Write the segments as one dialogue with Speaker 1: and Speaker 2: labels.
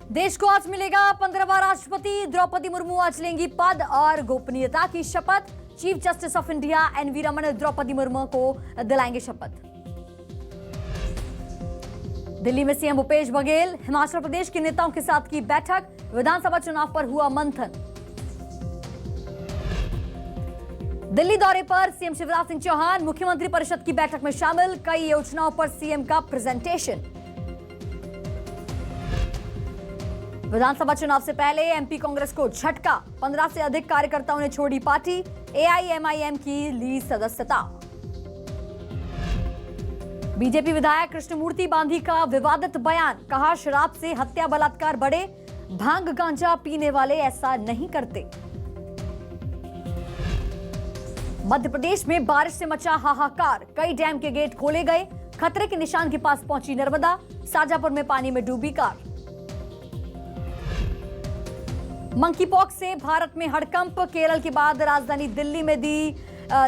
Speaker 1: देश को आज मिलेगा 15वां राष्ट्रपति। द्रौपदी मुर्मू आज लेंगी पद और गोपनीयता की शपथ। Chief justice of India NV Raman Draupadi Murmu को दिलाएंगे शपथ। दिल्ली में सीएम भूपेश बघेल हिमाचल प्रदेश के नेताओं के साथ की बैठक। विधानसभा चुनाव पर हुआ मंथन। दिल्ली दौरे पर सीएम शिवराज सिंह चौहान मुख्यमंत्री परिषद की बैठक में शामिल। कई योजनाओं पर सीएम का प्रेजेंटेशन। विधानसभा चुनाव से पहले एमपी कांग्रेस को झटका। 15 से अधिक कार्यकर्ताओं ने छोड़ी पार्टी। एआईएमआईएम की ली सदस्यता। बीजेपी विधायक कृष्णमूर्ति बांधी का विवादित बयान। कहा, शराब से हत्या बलात्कार बढ़े, भांग गांजा पीने वाले ऐसा नहीं करते। मध्य प्रदेश में बारिश से मचा हाहाकार। कई डैम के गेट खोले गए। खतरे के निशान के पास पहुंची नर्मदा। शाजापुर में पानी में डूबी कार। मंकी पॉक्स से भारत में हड़कंप। केरल के बाद राजधानी दिल्ली में दी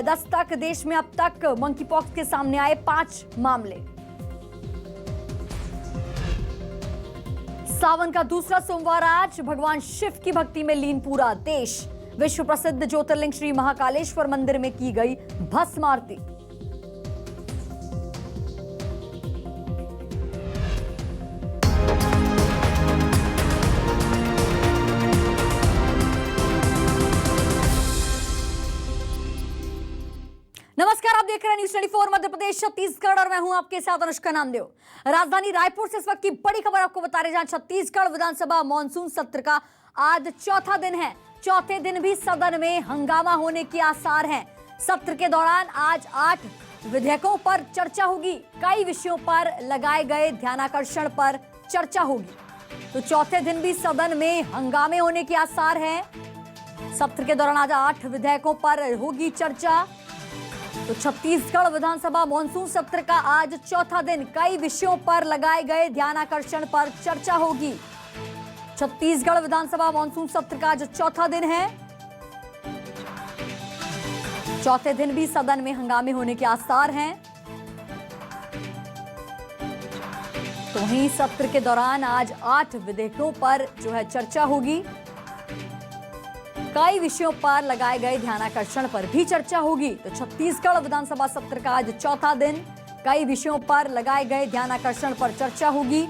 Speaker 1: दस्तक। देश में अब तक मंकी पॉक्स के सामने आए 5 मामले। सावन का दूसरा सोमवार आज। भगवान शिव की भक्ति में लीन पूरा देश। विश्व प्रसिद्ध ज्योतिर्लिंग श्री महाकालेश्वर मंदिर में की गई भस्म आरती। नमस्कार, आप देख रहे हैं न्यूज़ 24 मध्य प्रदेश छत्तीसगढ़ और मैं हूं आपके साथ अनुष्का नामदेव। राजधानी रायपुर से इस वक्त की बड़ी खबर आपको बता रहे, जहां छत्तीसगढ़ विधानसभा मानसून सत्र का आज चौथा दिन है। चौथे दिन भी सदन में हंगामा होने के आसार हैं। सत्र के दौरान आज 8 विधेयकों पर चर्चा होगी। कई विषयों पर लगाए गए ध्यानाकर्षण पर चर्चा होगी। तो चौथे दिन भी सदन में हंगामे होने के आसार हैं। सत्र के दौरान आज 8 विधेयकों पर होगी चर्चा। तो छत्तीसगढ़ विधानसभा मानसून सत्र का आज चौथा दिन। कई विषयों पर लगाए गए ध्यानाकर्षण पर चर्चा होगी। छत्तीसगढ़ विधानसभा मानसून सत्र का आज चौथा दिन है। चौथे दिन भी सदन में हंगामे होने के आसार हैं। तो वहीं सत्र के दौरान आज 8 विधेयकों पर चर्चा होगी। कई विषयों पर लगाए गए ध्यानाकर्षण पर भी चर्चा होगी। तो छत्तीसगढ़ विधानसभा सत्र का आज चौथा दिन। कई विषयों पर लगाए गए ध्यानाकर्षण पर चर्चा होगी।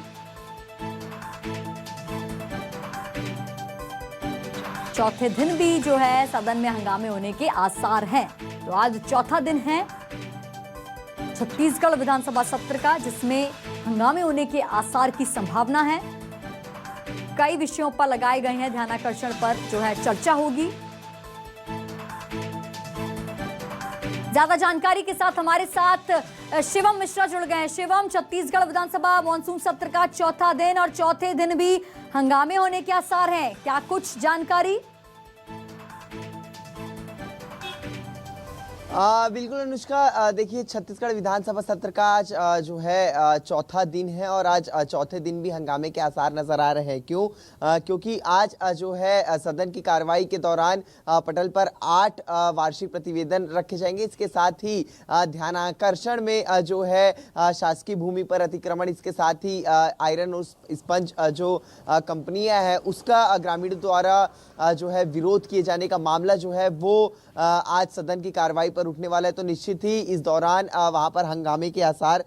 Speaker 1: चौथे दिन भी सदन में हंगामे होने के आसार हैं। तो आज चौथा दिन है छत्तीसगढ़ विधानसभा सत्र का, जिसमें हंगामे होने के आसार की संभावना है। कई विषयों पर लगाए गए हैं ध्यानाकर्षण पर चर्चा होगी। ज्यादा जानकारी के साथ हमारे साथ शिवम मिश्रा जुड़ गए हैं। शिवम, छत्तीसगढ़ विधानसभा मानसून सत्र का चौथा दिन और चौथे दिन भी हंगामे होने के आसार हैं, क्या कुछ जानकारी?
Speaker 2: बिल्कुल अनुष्का, देखिए छत्तीसगढ़ विधानसभा सत्र का आज चौथा दिन है और आज चौथे दिन भी हंगामे के आसार नजर आ रहे हैं। क्योंकि आज सदन की कार्रवाई के दौरान पटल पर 8 वार्षिक प्रतिवेदन रखे जाएंगे। इसके साथ ही ध्यानाकर्षण में शासकीय भूमि पर अतिक्रमण, इसके साथ ही आयरन और स्पंज कंपनियां हैं उसका ग्रामीणों द्वारा विरोध किए जाने का मामला वो आज सदन की कार्रवाई पर उठने वाला है। तो निश्चित ही इस दौरान वहां पर हंगामे के आसार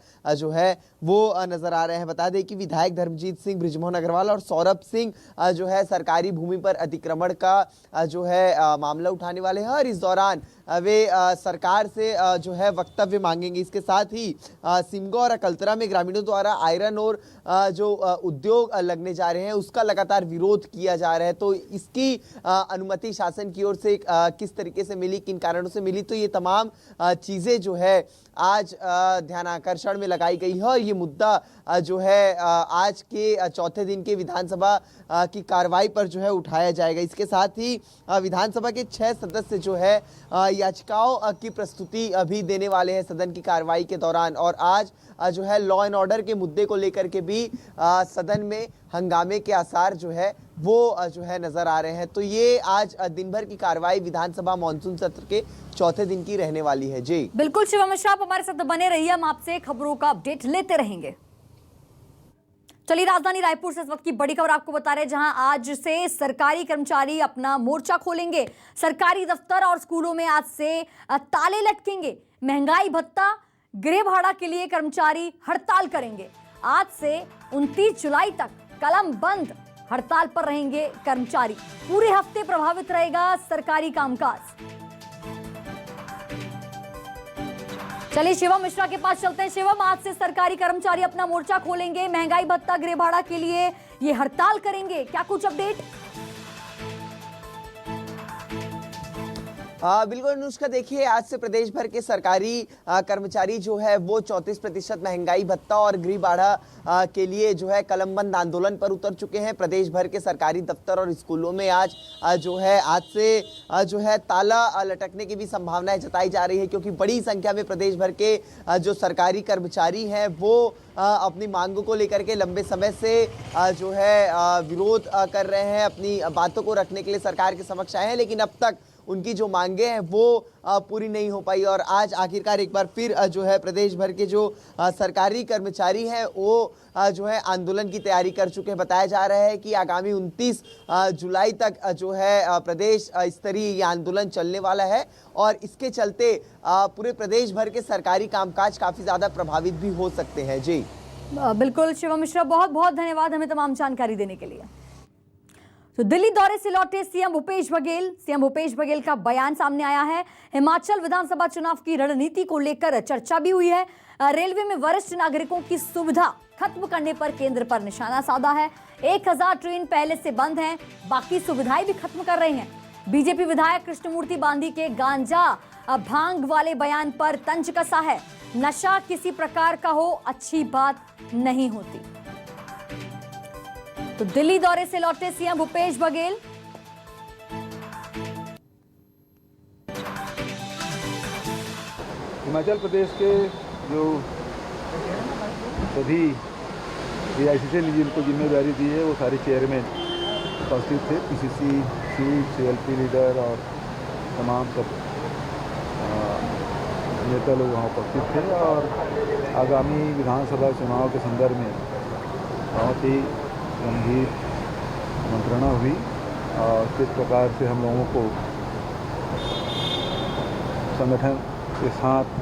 Speaker 2: वो नजर आ रहे हैं। बता दें कि विधायक धर्मजीत सिंह बृजमोहन अग्रवाल और सौरभ सिंह सरकारी भूमि पर अतिक्रमण का मामला उठाने वाले हैं और इस दौरान वे सरकार से वक्तव्य मांगेंगे। इसके साथ ही सिमगा और अकलतरा में ग्रामीणों द्वारा आयरन और उद्योग लगने जा रहे हैं उसका लगातार विरोध किया जा रहा है। तो इसकी अनुमति शासन की ओर से किस तरीके से मिली, किन कारणों से मिली, तो ये तमाम चीजें आज ध्यानाकर्षण में लगाई गई है और ये मुद्दा आज के चौथे दिन के विधानसभा की कार्रवाई पर उठाया जाएगा। इसके साथ ही विधानसभा के 6 सदस्य याचिकाओं की प्रस्तुति अभी देने वाले हैं सदन की कार्रवाई के दौरान और आज लॉ एंड ऑर्डर के मुद्दे को लेकर के भी सदन में हंगामे के आसार वो नजर आ रहे हैं। तो ये आज दिन भर की कार्रवाई विधानसभा मानसून सत्र के चौथे दिन की रहने वाली है। जी
Speaker 1: बिल्कुल शिवम मिश्रा, आप हमारे साथ बने रहिए, हम आपसे खबरों का अपडेट लेते रहेंगे। चलिए राजधानी रायपुर से इस वक्त की बड़ी खबर आपको बता रहे हैं, जहां आज से सरकारी कर्मचारी अपना मोर्चा खोलेंगे। सरकारी दफ्तर और स्कूलों में आज से ताले लटकेंगे। महंगाई भत्ता, गृह भाड़ा के लिए कर्मचारी हड़ताल करेंगे। आज से 29 जुलाई तक कलम बंद हड़ताल पर रहेंगे कर्मचारी। पूरे हफ्ते प्रभावित रहेगा सरकारी कामकाज। चलिए शिवम मिश्रा के पास चलते हैं। शिवम, आज से सरकारी कर्मचारी अपना मोर्चा खोलेंगे, महंगाई भत्ता, गृह भाड़ा के लिए ये हड़ताल करेंगे, क्या कुछ अपडेट?
Speaker 2: बिल्कुल अनुष्का, देखिए आज से प्रदेश भर के सरकारी कर्मचारी जो है वो 34% महंगाई भत्ता और गृह भाड़ा के लिए जो है कलमबंद आंदोलन पर उतर चुके हैं। प्रदेश भर के सरकारी दफ्तर और स्कूलों में आज जो है आज से जो है ताला लटकने की भी संभावनाएं जताई जा रही है, क्योंकि बड़ी संख्या में प्रदेश भर के जो सरकारी कर्मचारी हैं वो अपनी मांगों को लेकर के लंबे समय से जो है विरोध कर रहे हैं, अपनी बातों को रखने के लिए सरकार के समक्ष आए हैं, लेकिन अब तक उनकी जो मांगे हैं वो पूरी नहीं हो पाई। और आज आखिरकार एक बार फिर जो है प्रदेश भर के जो सरकारी कर्मचारी हैं वो जो है आंदोलन की तैयारी कर चुके हैं। बताया जा रहा है कि आगामी 29 जुलाई तक जो है प्रदेश स्तरीय ये आंदोलन चलने वाला है और इसके चलते पूरे प्रदेश भर के सरकारी कामकाज काफ़ी ज़्यादा प्रभावित भी हो सकते हैं। जी
Speaker 1: बिल्कुल शिवम मिश्रा, बहुत बहुत धन्यवाद हमें तमाम जानकारी देने के लिए। तो दिल्ली दौरे से लौटे सीएम भूपेश बघेल का बयान सामने आया है। हिमाचल विधानसभा चुनाव की रणनीति को लेकर चर्चा भी हुई है। रेलवे में वरिष्ठ नागरिकों की सुविधा खत्म करने पर केंद्र पर निशाना साधा है। 1000 ट्रेन पहले से बंद हैं, बाकी सुविधाएं भी खत्म कर रहे हैं। बीजेपी विधायक कृष्णमूर्ति बांदी के गांजा भांग वाले बयान पर तंज कसा है। नशा किसी प्रकार का हो अच्छी बात नहीं होती। तो दिल्ली दौरे से लौटे सीएम भूपेश बघेल।
Speaker 3: हिमाचल प्रदेश के जो सभी एआईसीसी ने जिनको जिम्मेदारी दी है वो सारे चेयरमैन उपस्थित थे। पीसीसी, सीएलपी लीडर और तमाम सब नेता लोग वहाँ उपस्थित थे और आगामी विधानसभा चुनाव के संदर्भ में बहुत ही गंभीर मंत्रणा हुई और किस प्रकार से हम लोगों को संगठन के साथ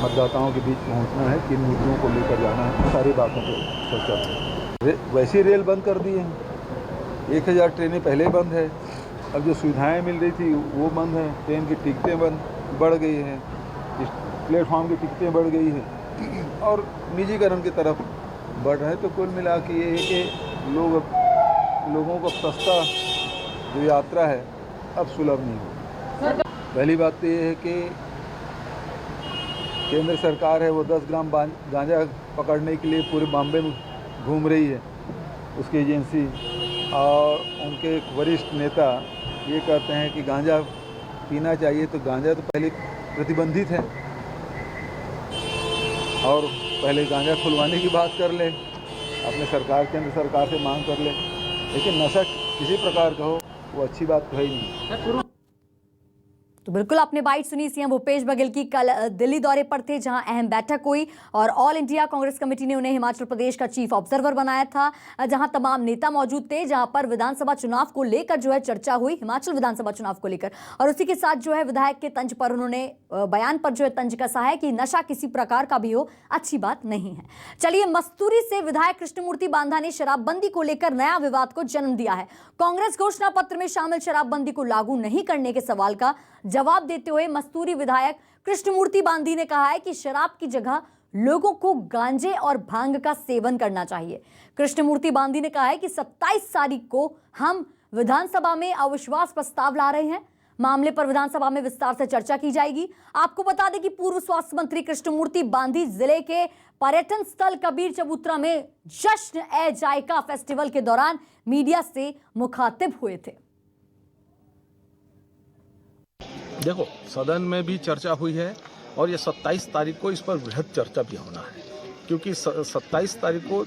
Speaker 3: मतदाताओं के बीच पहुंचना है, किन मुद्दों को लेकर जाना है, सारी बातों पर चर्चा हुई। वैसी रेल बंद कर दी है, 1000 ट्रेनें पहले बंद है, अब जो सुविधाएं मिल रही थी वो बंद है, ट्रेन की टिकटें बढ़ गई हैं, प्लेटफॉर्म की टिकटें बढ़ गई हैं और निजीकरण की तरफ बढ़ रहे हैं। तो कुल मिला के ये है कि लोगों को सस्ता जो यात्रा है अब सुलभ नहीं हो। पहली बात तो ये है कि केंद्र सरकार है वो 10 ग्राम गांजा पकड़ने के लिए पूरे बॉम्बे में घूम रही है, उसकी एजेंसी, और उनके वरिष्ठ नेता ये कहते हैं कि गांजा पीना चाहिए। तो गांजा तो पहले प्रतिबंधित है और पहले गांजा खुलवाने की बात कर ले, अपने सरकार केंद्र सरकार से मांग कर ले, लेकिन नशा किसी प्रकार का हो वो अच्छी बात तो है ही नहीं।
Speaker 1: तो बिल्कुल आपने बाइट सुनी सीएम भूपेश बघेल की। कल दिल्ली दौरे पर थे जहां अहम बैठक हुई और ऑल इंडिया कांग्रेस कमेटी ने उन्हें हिमाचल प्रदेश का चीफ ऑब्जर्वर बनाया था, जहां तमाम नेता मौजूद थे, जहां पर विधानसभा चुनाव को लेकर जो है चर्चा हुई, हिमाचल विधानसभा चुनाव को लेकर। और उसी के साथ जो है विधायक के तंज पर उन्होंने बयान पर जो है तंज कसा है कि नशा किसी प्रकार का भी हो अच्छी बात नहीं है। चलिए, मस्तूरी से विधायक कृष्णमूर्ति बांधा ने शराबबंदी को लेकर नया विवाद को जन्म दिया है। कांग्रेस घोषणा पत्र में शामिल शराबबंदी को लागू नहीं करने के सवाल का जवाब देते हुए मस्तूरी विधायक कृष्णमूर्ति बांधी ने कहा है कि शराब की जगह लोगों को गांजे और भांग का सेवन करना चाहिए। कृष्णमूर्ति बांधी ने कहा है कि 27 तारीख को हम विधानसभा में अविश्वास प्रस्ताव ला रहे हैं। मामले पर विधानसभा में विस्तार से चर्चा की जाएगी। आपको बता दें कि पूर्व स्वास्थ्य मंत्री कृष्णमूर्ति बांधी जिले के पर्यटन स्थल कबीर चबूतरा में जश्न ए जायका फेस्टिवल के दौरान मीडिया से मुखातिब हुए थे।
Speaker 4: देखो, सदन में भी चर्चा हुई है और ये 27 तारीख को इस पर वृहद चर्चा भी होना है, क्योंकि 27 तारीख को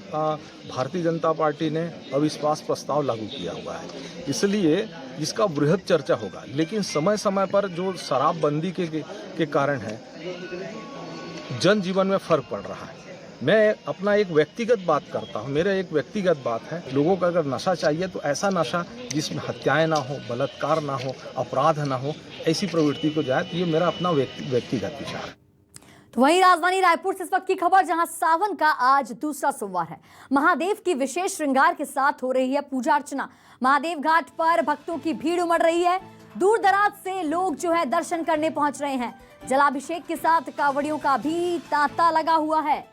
Speaker 4: भारतीय जनता पार्टी ने अविश्वास प्रस्ताव लागू किया हुआ है, इसलिए इसका वृहद चर्चा होगा। लेकिन समय समय पर जो शराबबंदी के कारण है जनजीवन में फर्क पड़ रहा है, मैं अपना एक व्यक्तिगत बात करता हूँ, मेरा एक व्यक्तिगत बात है, लोगों को अगर नशा चाहिए तो ऐसा नशा जिसमें हत्याएं ना हो, बलात्कार ना हो, अपराध ना हो, ऐसी प्रवृत्ति को जाए, तो ये मेरा अपना व्यक्तिगत विचार है।
Speaker 1: तो वहीं राजधानी रायपुर से इस वक्त की खबर, जहां सावन का आज दूसरा सोमवार है। महादेव की विशेष श्रृंगार के साथ हो रही है पूजा अर्चना। महादेव घाट पर भक्तों की भीड़ उमड़ रही है। दूर दराज से लोग जो है दर्शन करने पहुंच रहे हैं। जलाभिषेक के साथ कांवड़ियों का भी तांता लगा हुआ है।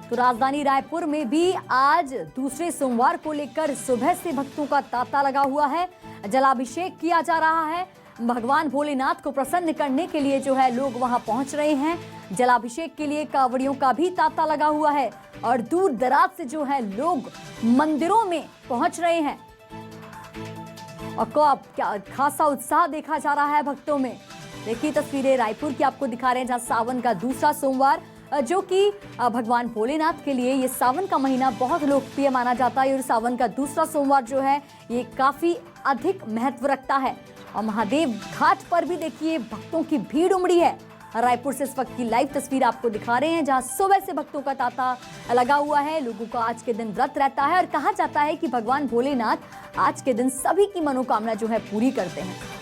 Speaker 1: तो राजधानी रायपुर में भी आज दूसरे सोमवार को लेकर सुबह से भक्तों का तांता लगा हुआ है। जलाभिषेक किया जा रहा है। भगवान भोलेनाथ को प्रसन्न करने के लिए जो है लोग वहां पहुंच रहे हैं। जलाभिषेक के लिए कांवड़ियों का भी तांता लगा हुआ है और दूर दराज से जो है लोग मंदिरों में पहुंच रहे हैं और क्या खासा उत्साह देखा जा रहा है भक्तों में। देखिए तस्वीरें रायपुर की आपको दिखा रहे हैं, जहां सावन का दूसरा सोमवार, जो कि भगवान भोलेनाथ के लिए ये सावन का महीना बहुत लोकप्रिय माना जाता है और सावन का दूसरा सोमवार जो है ये काफी अधिक महत्व रखता है। और महादेव घाट पर भी देखिए भक्तों की भीड़ उमड़ी है। रायपुर से इस वक्त की लाइव तस्वीर आपको दिखा रहे हैं, जहां सुबह से भक्तों का तांता लगा हुआ है। लोगों का आज के दिन व्रत रहता है और कहा जाता है कि भगवान भोलेनाथ आज के दिन सभी की मनोकामना जो है पूरी करते हैं।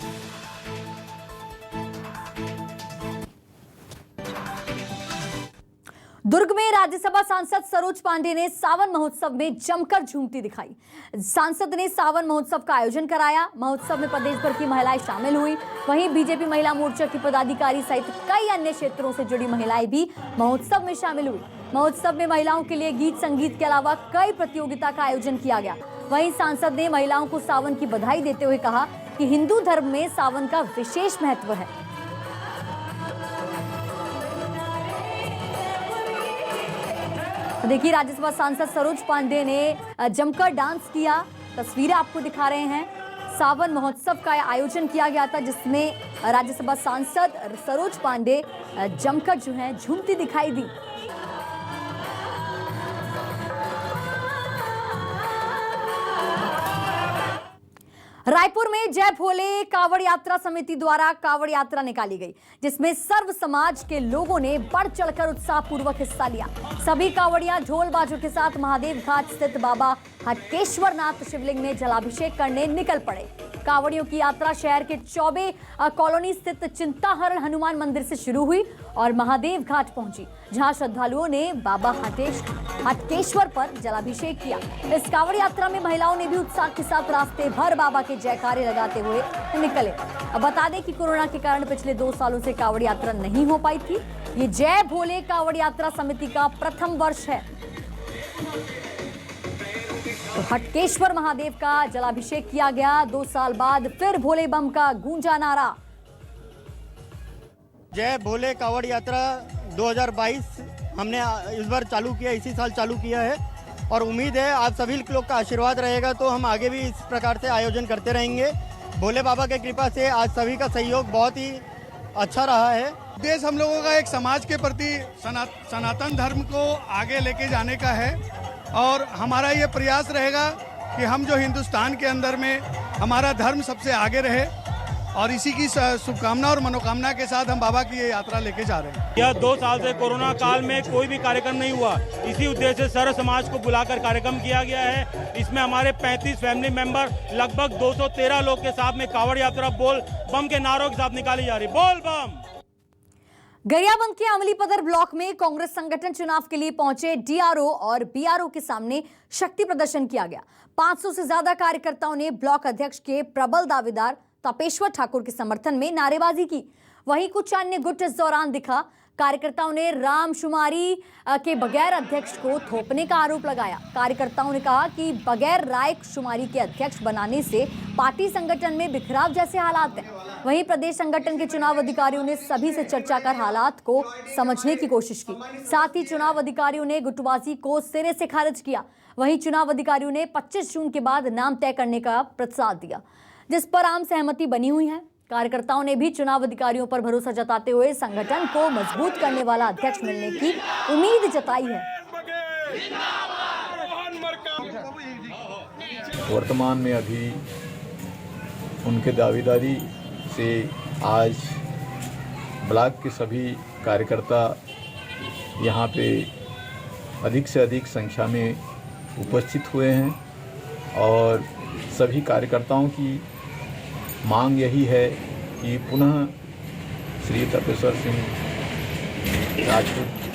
Speaker 1: दुर्ग में राज्यसभा सांसद सरोज पांडे ने सावन महोत्सव में जमकर झूमती दिखाई। सांसद ने सावन महोत्सव का आयोजन कराया। महोत्सव में प्रदेश भर की महिलाएं शामिल हुई। वहीं बीजेपी महिला मोर्चा की पदाधिकारी सहित कई अन्य क्षेत्रों से जुड़ी महिलाएं भी महोत्सव में शामिल हुई। महोत्सव में महिलाओं के लिए गीत संगीत के अलावा कई प्रतियोगिता का आयोजन किया गया। वहीं सांसद ने महिलाओं को सावन की बधाई देते हुए कहा कि हिंदू धर्म में सावन का विशेष महत्व है। देखिए राज्यसभा सांसद सरोज पांडे ने जमकर डांस किया। तस्वीरें आपको दिखा रहे हैं। सावन महोत्सव का आयोजन किया गया था, जिसमें राज्यसभा सांसद सरोज पांडे जमकर जो है झूमती दिखाई दी। रायपुर में जय भोले कांवड़ यात्रा समिति द्वारा कांवड़ यात्रा निकाली गई, जिसमें सर्व समाज के लोगों ने बढ़ चढ़कर उत्साहपूर्वक हिस्सा लिया। सभी कांवड़ियां ढोल बाजों के साथ महादेव घाट स्थित बाबा हटकेश्वर नाथ शिवलिंग में जलाभिषेक करने निकल पड़े। कांवड़ियों की यात्रा शहर के चौबे कॉलोनी स्थित चिंताहरण हनुमान मंदिर से शुरू हुई और महादेव घाट पहुंची, जहां श्रद्धालुओं ने बाबा हटकेश्वर पर जलाभिषेक किया। इस कांवड़ यात्रा में महिलाओं ने भी उत्साह के साथ रास्ते भर बाबा के जयकारे लगाते हुए निकले। अब बता दें कि कोरोना के कारण पिछले 2 सालों से कांवड़ यात्रा नहीं हो पाई थी। ये जय भोले कांवड़ यात्रा समिति का प्रथम वर्ष है। तो हटकेश्वर महादेव का जलाभिषेक किया गया। 2 साल बाद फिर भोले बम का गूंजा नारा।
Speaker 5: जय भोले कांवड़ यात्रा 2022 हमने इस बार चालू किया, इसी साल चालू किया है और उम्मीद है आप सभी लोग का आशीर्वाद रहेगा तो हम आगे भी इस प्रकार से आयोजन करते रहेंगे। भोले बाबा की कृपा से आज सभी का सहयोग बहुत ही अच्छा रहा है।
Speaker 6: देश हम लोगों का एक समाज के प्रति सनातन धर्म को आगे लेके जाने का है और हमारा ये प्रयास रहेगा कि हम जो हिंदुस्तान के अंदर में हमारा धर्म सबसे आगे रहे और इसी की शुभकामना और मनोकामना के साथ हम बाबा की ये यात्रा लेके जा रहे हैं।
Speaker 7: यह 2 साल से कोरोना काल में कोई भी कार्यक्रम नहीं हुआ, इसी उद्देश्य से सर्व समाज को बुलाकर कार्यक्रम किया गया है। इसमें हमारे 35 फैमिली मेंबर लगभग 213 लोग के साथ में कांवड़ यात्रा बोल बम के नारों के साथ निकाली जा रही। बोल बम।
Speaker 1: गरियाबंद के अमलीपदर ब्लॉक में कांग्रेस संगठन चुनाव के लिए पहुंचे डीआरओ और बीआरओ के सामने शक्ति प्रदर्शन किया गया। 500 से ज्यादा कार्यकर्ताओं ने ब्लॉक अध्यक्ष के प्रबल दावेदार तपेश्वर ठाकुर के समर्थन में नारेबाजी की। वहीं कुछ अन्य गुट इस दौरान दिखा। कार्यकर्ताओं ने रामशुमारी के बगैर अध्यक्ष को थोपने का आरोप लगाया। कार्यकर्ताओं ने कहा कि बगैर राय शुमारी के अध्यक्ष बनाने से पार्टी संगठन में बिखराव जैसे हालात हैं। वहीं प्रदेश संगठन के चुनाव अधिकारियों ने सभी से चर्चा कर हालात को समझने की कोशिश की। साथ ही चुनाव अधिकारियों ने गुटबाजी को सिरे से खारिज किया। वहीं चुनाव अधिकारियों ने 25 जून के बाद नाम तय करने का प्रस्ताव दिया, जिस पर आम सहमति बनी हुई है। कार्यकर्ताओं ने भी चुनाव अधिकारियों पर भरोसा जताते हुए संगठन को मजबूत करने वाला अध्यक्ष मिलने की उम्मीद जताई है।
Speaker 8: वर्तमान में अभी उनके दावेदारी से आज ब्लॉक के सभी कार्यकर्ता यहाँ पे अधिक से अधिक संख्या में उपस्थित हुए हैं और सभी कार्यकर्ताओं की मांग यही है कि पुनः श्री तपेश्वर सिंह राजपूत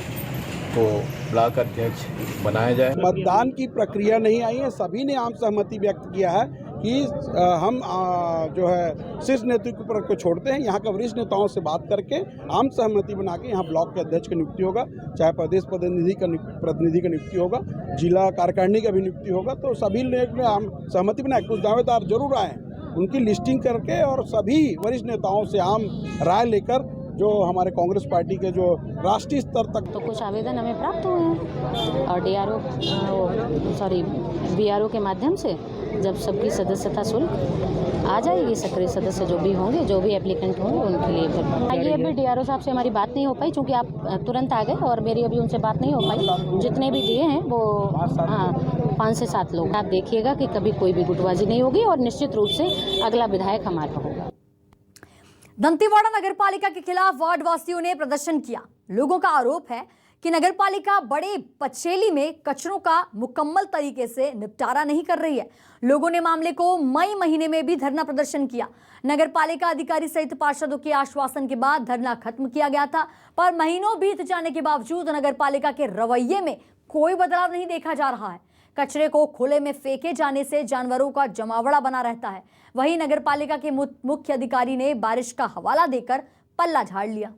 Speaker 8: को ब्लॉक अध्यक्ष बनाया जाए।
Speaker 9: मतदान की प्रक्रिया नहीं आई है, सभी ने आम सहमति व्यक्त किया है कि हम जो है शीर्ष नेतृत्व को छोड़ते हैं, यहाँ का वरिष्ठ नेताओं से बात करके आम सहमति बना के यहाँ ब्लॉक के अध्यक्ष की नियुक्ति होगा, चाहे प्रदेश प्रतिनिधि का नियुक्ति होगा, जिला कार्यकारिणी का भी नियुक्ति होगा। तो सभी ने आम सहमति बनाए। कुछ दावेदार जरूर आए, उनकी लिस्टिंग करके और सभी वरिष्ठ नेताओं से आम राय लेकर जो हमारे कांग्रेस पार्टी के जो राष्ट्रीय स्तर तक
Speaker 10: तो कुछ आवेदन हमें प्राप्त हुए हैं और बीआरओ के माध्यम से जब सबकी सदस्यता शुल्क आ जाएगी, सक्रिय सदस्य जो भी होंगे, जो भी एप्लीकेंट होंगे उनके लिए ये अभी डीआरओ साहब से हमारी बात नहीं हो पाई, क्योंकि आप तुरंत आ गए और मेरी अभी उनसे बात नहीं हो पाई। जितने भी दिए हैं वो 5 से 7 लोग। आप देखिएगा कि कभी कोई भी गुटबाजी नहीं होगी और निश्चित रूप से अगला विधायक हमारा होगा।
Speaker 1: दंतेवाड़ा नगरपालिका के खिलाफ वार्ड वासियों ने प्रदर्शन किया। लोगों का आरोप है कि नगरपालिका बड़े पचेली में कचरों का मुकम्मल तरीके से निपटारा नहीं कर रही है। लोगों ने मामले को मई महीने में भी धरना प्रदर्शन किया। नगरपालिका अधिकारी सहित पार्षदों के आश्वासन के बाद धरना खत्म किया गया था, पर महीनों बीत जाने के बावजूद नगरपालिका के रवैये में कोई बदलाव नहीं देखा जा रहा है। कचरे को खुले में फेंके जाने से जानवरों का जमावड़ा बना रहता है। वहीं नगरपालिका के मुख्य अधिकारी ने बारिश का हवाला देकर पल्ला झाड़ लिया।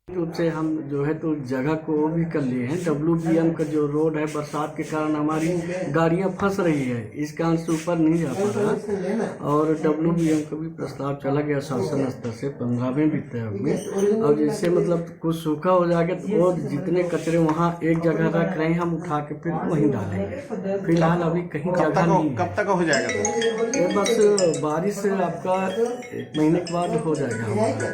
Speaker 11: रूप से हम जो है तो जगह को भी कर लिए हैं। WBM का जो रोड है, बरसात के कारण हमारी गाड़ियां फंस रही है, इस कारण से ऊपर नहीं जा पा रहा। और WBM का भी प्रस्ताव चला गया शासन स्तर से 15वें वित्त में। और जैसे मतलब कुछ सूखा हो जाएगा तो वो जितने कचरे वहाँ एक जगह रख रहे हैं, हम उठा के फिर वहीं डालेंगे। फिलहाल अभी कहीं जगह नहीं है।
Speaker 2: कब तक हो जाएगा?
Speaker 11: ये बस बारिश आपका 1 महीने के बाद हो जाएगा।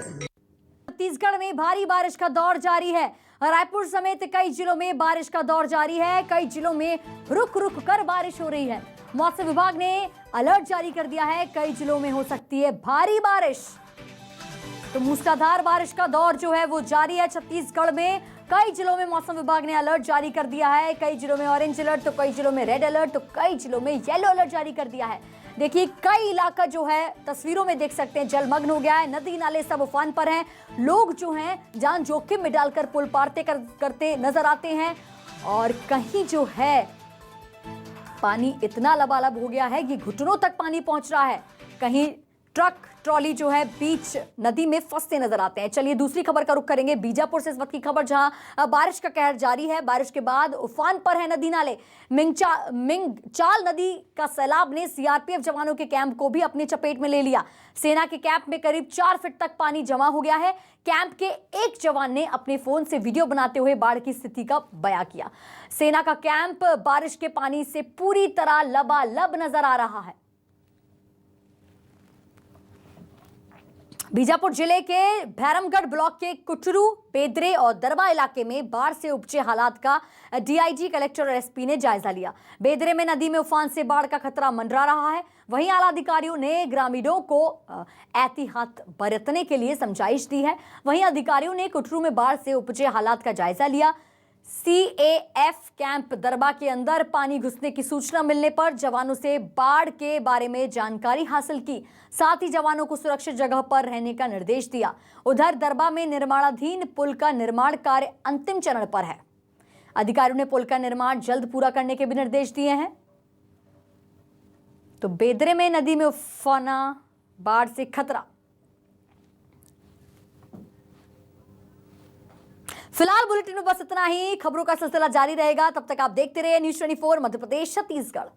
Speaker 1: छत्तीसगढ़ में भारी बारिश का दौर जारी है। रायपुर समेत कई जिलों में बारिश का दौर जारी है। कई जिलों में रुक रुक कर बारिश हो रही है। मौसम विभाग ने अलर्ट जारी कर दिया है, कई जिलों में हो सकती है भारी बारिश। तो मूसलाधार बारिश का दौर जो है वो जारी है छत्तीसगढ़ में। कई जिलों में मौसम विभाग ने अलर्ट जारी कर दिया है। कई जिलों में ऑरेंज अलर्ट, तो कई जिलों में रेड अलर्ट, तो कई जिलों में येलो अलर्ट जारी कर दिया है। देखिए, कई इलाका जो है तस्वीरों में देख सकते हैं जलमग्न हो गया है। नदी नाले सब उफान पर हैं। लोग जो हैं जान जोखिम में डालकर पुल पार करते नजर आते हैं। और कहीं जो है पानी इतना लबालब हो गया है कि घुटनों तक पानी पहुंच रहा है। कहीं ट्रक ट्रॉली जो है बीच नदी में फंसते नजर आते हैं। चलिए दूसरी खबर का रुख करेंगे बीजापुर से। इस वक्त की खबर, जहां बारिश का कहर जारी है। बारिश के बाद उफान पर है नदी नाले। मिंगचाल नदी का सैलाब ने सीआरपीएफ जवानों के कैंप को भी अपनी चपेट में ले लिया। सेना के कैंप में करीब 4 फीट तक पानी जमा हो गया है। कैंप के एक जवान ने अपने फोन से वीडियो बनाते हुए बाढ़ की स्थिति का बयां किया। सेना का कैंप बारिश के पानी से पूरी तरह लबालब नजर आ रहा है। बीजापुर जिले के भैरमगढ़ ब्लॉक के कुटरू, बेदरे और दरबा इलाके में बाढ़ से उपजे हालात का डीआईजी, कलेक्टर और एसपी ने जायजा लिया। बेदरे में नदी में उफान से बाढ़ का खतरा मंडरा रहा है। वहीं आला अधिकारियों ने ग्रामीणों को एहतियात बरतने के लिए समझाइश दी है। वहीं अधिकारियों ने कुटरू में बाढ़ से उपजे हालात का जायजा लिया। सीएएफ कैंप दरबा के अंदर पानी घुसने की सूचना मिलने पर जवानों से बाढ़ के बारे में जानकारी हासिल की। साथ ही जवानों को सुरक्षित जगह पर रहने का निर्देश दिया। उधर दरबा में निर्माणाधीन पुल का निर्माण कार्य अंतिम चरण पर है। अधिकारियों ने पुल का निर्माण जल्द पूरा करने के भी निर्देश दिए हैं। तो बेदरे में नदी में उफान, बाढ़ से खतरा। फिलहाल बुलेटिन में बस इतना ही। खबरों का सिलसिला जारी रहेगा, तब तक आप देखते रहिए न्यूज़ 24 मध्य प्रदेश छत्तीसगढ़।